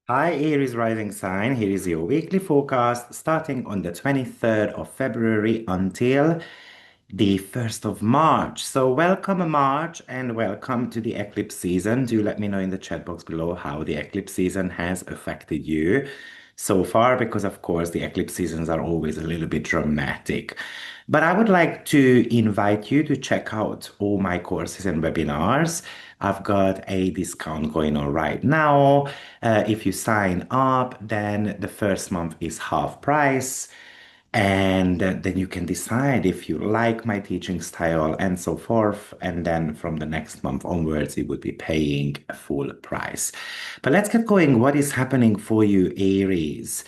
Hi, Aries rising sign. Here is your weekly forecast starting on the 23rd of February until the 1st of March. So, welcome March and welcome to the eclipse season. Do let me know in the chat box below how the eclipse season has affected you so far, because of course the eclipse seasons are always a little bit dramatic. But I would like to invite you to check out all my courses and webinars. I've got a discount going on right now. If you sign up, then the first month is half price. And then you can decide if you like my teaching style and so forth. And then from the next month onwards, you would be paying a full price. But let's get going. What is happening for you, Aries?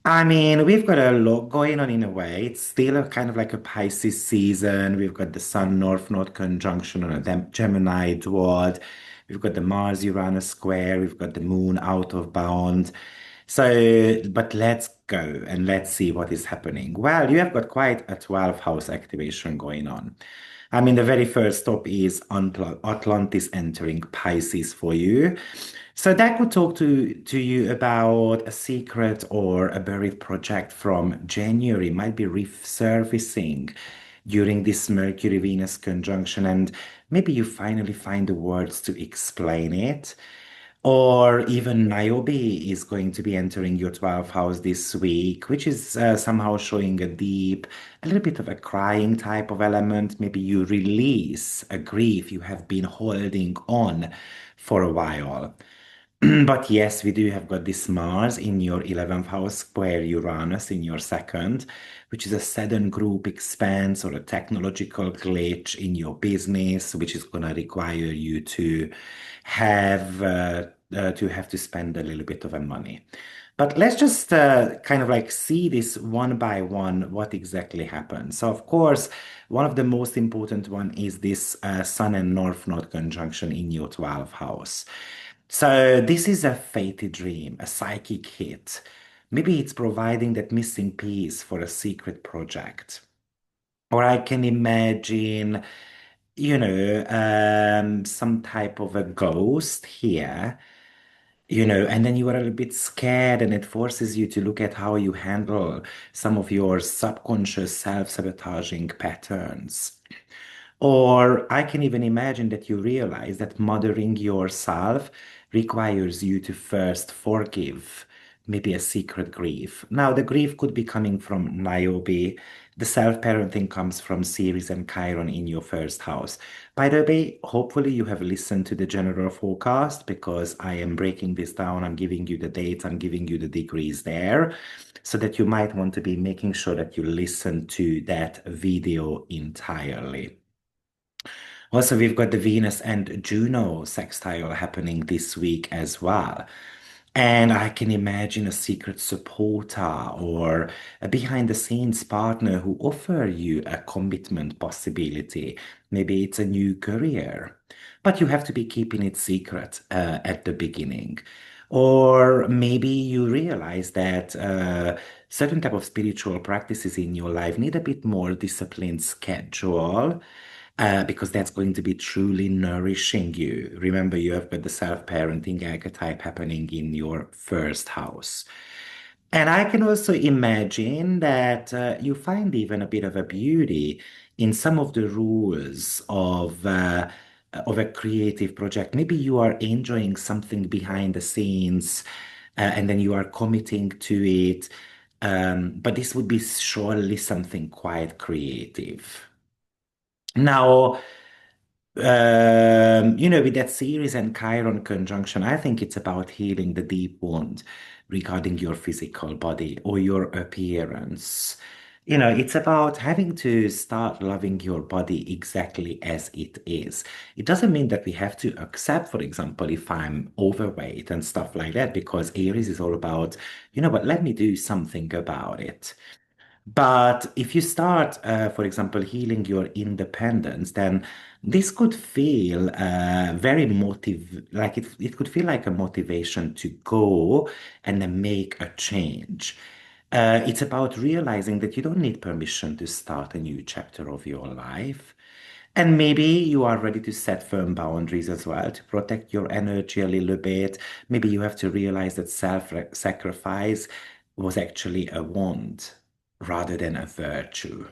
I mean, we've got a lot going on in a way. It's still a kind of like a Pisces season. We've got the Sun North-Node conjunction on a Gemini dwad. We've got the Mars-Uranus square. We've got the Moon out of bound. So, but let's go and let's see what is happening. Well, you have got quite a 12th house activation going on. I mean, the very first stop is Atlantis entering Pisces for you. So that could talk to you about a secret or a buried project from January might be resurfacing during this Mercury-Venus conjunction, and maybe you finally find the words to explain it. Or even Niobe is going to be entering your 12th house this week, which is somehow showing a deep, a little bit of a crying type of element. Maybe you release a grief you have been holding on for a while. But yes, we do have got this Mars in your 11th house, square Uranus in your second, which is a sudden group expense or a technological glitch in your business, which is going to require you to have to spend a little bit of a money. But let's just kind of like see this one by one, what exactly happened. So, of course, one of the most important one is this Sun and North Node conjunction in your 12th house. So this is a fated dream, a psychic hit. Maybe it's providing that missing piece for a secret project. Or I can imagine, some type of a ghost here, and then you are a little bit scared and it forces you to look at how you handle some of your subconscious self-sabotaging patterns. Or I can even imagine that you realize that mothering yourself requires you to first forgive maybe a secret grief. Now, the grief could be coming from Niobe. The self-parenting comes from Ceres and Chiron in your first house. By the way, hopefully you have listened to the general forecast because I am breaking this down. I'm giving you the dates, I'm giving you the degrees there, so that you might want to be making sure that you listen to that video entirely. Also, we've got the Venus and Juno sextile happening this week as well. And I can imagine a secret supporter or a behind the scenes partner who offer you a commitment possibility. Maybe it's a new career, but you have to be keeping it secret at the beginning. Or maybe you realize that certain type of spiritual practices in your life need a bit more disciplined schedule because that's going to be truly nourishing you. Remember, you have got the self-parenting archetype happening in your first house. And I can also imagine that you find even a bit of a beauty in some of the rules of a creative project. Maybe you are enjoying something behind the scenes, and then you are committing to it. But this would be surely something quite creative. Now, with that Ceres and Chiron conjunction, I think it's about healing the deep wound regarding your physical body or your appearance. It's about having to start loving your body exactly as it is. It doesn't mean that we have to accept, for example, if I'm overweight and stuff like that, because Aries is all about, but let me do something about it. But if you start, for example, healing your independence, then this could feel very like it could feel like a motivation to go and then make a change. It's about realizing that you don't need permission to start a new chapter of your life. And maybe you are ready to set firm boundaries as well to protect your energy a little bit. Maybe you have to realize that self-sacrifice was actually a want rather than a virtue.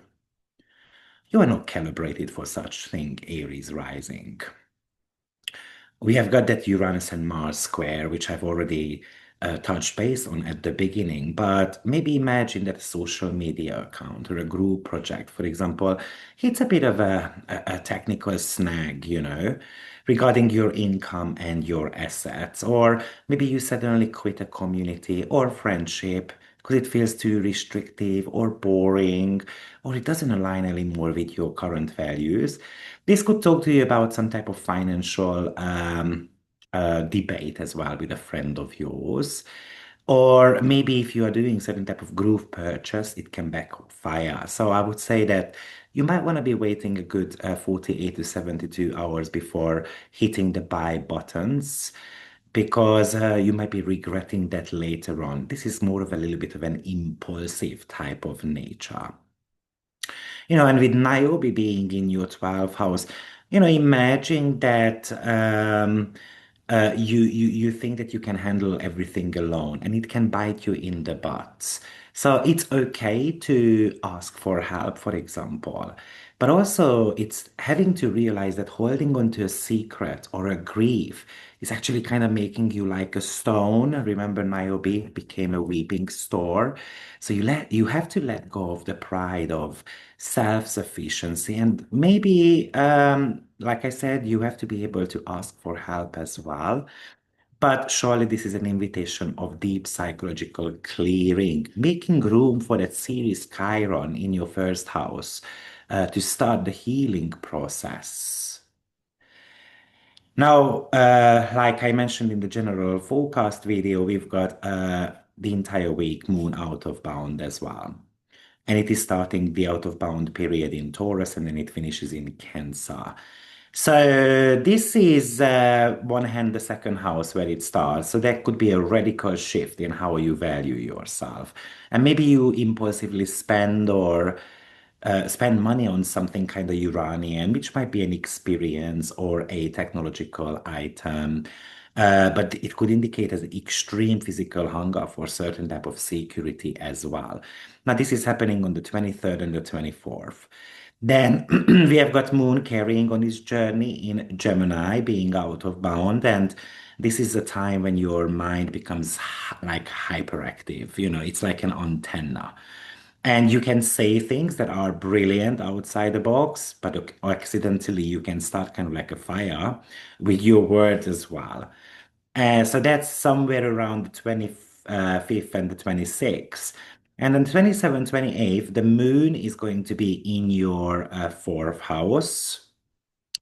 You are not calibrated for such thing, Aries rising. We have got that Uranus and Mars square, which I've already touched base on at the beginning, but maybe imagine that a social media account or a group project, for example, hits a bit of a technical snag, regarding your income and your assets, or maybe you suddenly quit a community or friendship because it feels too restrictive or boring, or it doesn't align anymore with your current values. This could talk to you about some type of financial debate as well with a friend of yours. Or maybe if you are doing certain type of group purchase, it can backfire. So I would say that you might want to be waiting a good 48 to 72 hours before hitting the buy buttons because you might be regretting that later on. This is more of a little bit of an impulsive type of nature. And with Niobe being in your 12th house, imagine that you think that you can handle everything alone and it can bite you in the butt. So it's okay to ask for help, for example, but also it's having to realize that holding on to a secret or a grief is actually kind of making you like a stone. Remember, Niobe became a weeping store. So you have to let go of the pride of self-sufficiency. And maybe, like I said, you have to be able to ask for help as well. But surely this is an invitation of deep psychological clearing, making room for that Ceres Chiron in your first house to start the healing process. Now, like I mentioned in the general forecast video, we've got the entire week moon out of bound as well. And it is starting the out of bound period in Taurus and then it finishes in Cancer. So this is one hand the second house where it starts. So that could be a radical shift in how you value yourself. And maybe you impulsively spend money on something kind of Uranian, which might be an experience or a technological item. But it could indicate as extreme physical hunger for certain type of security as well. Now, this is happening on the 23rd and the 24th. Then we have got Moon carrying on his journey in Gemini, being out of bound. And this is a time when your mind becomes like hyperactive. It's like an antenna. And you can say things that are brilliant outside the box, but accidentally you can start kind of like a fire with your words as well. So that's somewhere around the 25th and the 26th. And then 27th, 28th, the moon is going to be in your fourth house,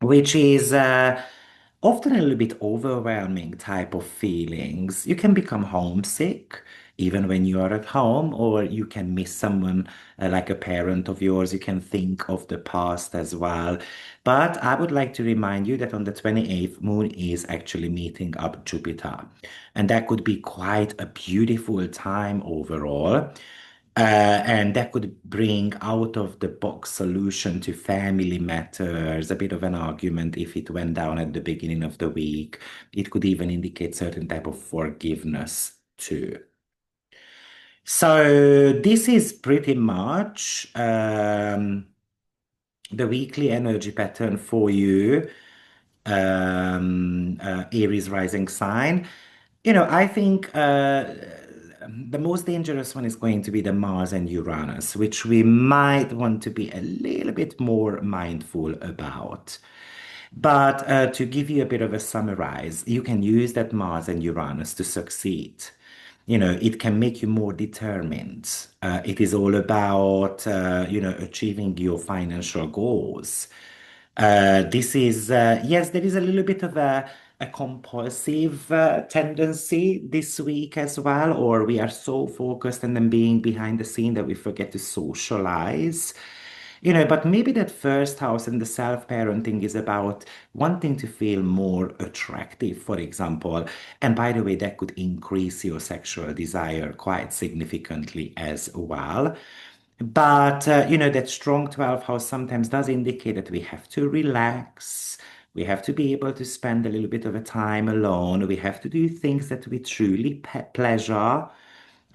which is often a little bit overwhelming type of feelings. You can become homesick even when you are at home, or you can miss someone like a parent of yours. You can think of the past as well. But I would like to remind you that on the 28th, Moon is actually meeting up Jupiter. And that could be quite a beautiful time overall. And that could bring out of the box solution to family matters, a bit of an argument if it went down at the beginning of the week. It could even indicate certain type of forgiveness too. So this is pretty much the weekly energy pattern for you, Aries rising sign. I think the most dangerous one is going to be the Mars and Uranus, which we might want to be a little bit more mindful about. But to give you a bit of a summarize, you can use that Mars and Uranus to succeed. It can make you more determined. It is all about, achieving your financial goals. This is, yes, there is a little bit of a compulsive tendency this week as well, or we are so focused on them being behind the scene that we forget to socialize. But maybe that first house and the self-parenting is about wanting to feel more attractive, for example. And by the way, that could increase your sexual desire quite significantly as well. But that strong 12th house sometimes does indicate that we have to relax. We have to be able to spend a little bit of a time alone. We have to do things that we truly pleasure.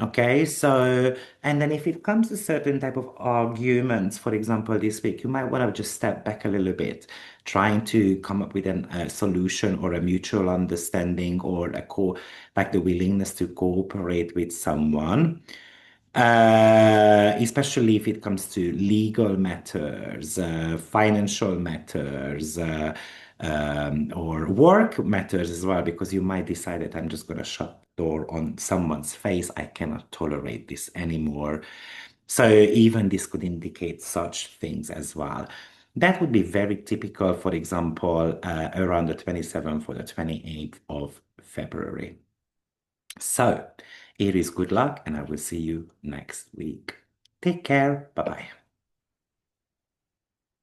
Okay, so, and then if it comes to certain type of arguments, for example, this week, you might want to just step back a little bit, trying to come up with a solution or a mutual understanding or like the willingness to cooperate with someone. Especially if it comes to legal matters, financial matters, or work matters as well, because you might decide that I'm just going to shut the door on someone's face. I cannot tolerate this anymore. So even this could indicate such things as well. That would be very typical, for example, around the 27th or the 28th of February. So, Aries, good luck, and I will see you next week. Take care. Bye bye.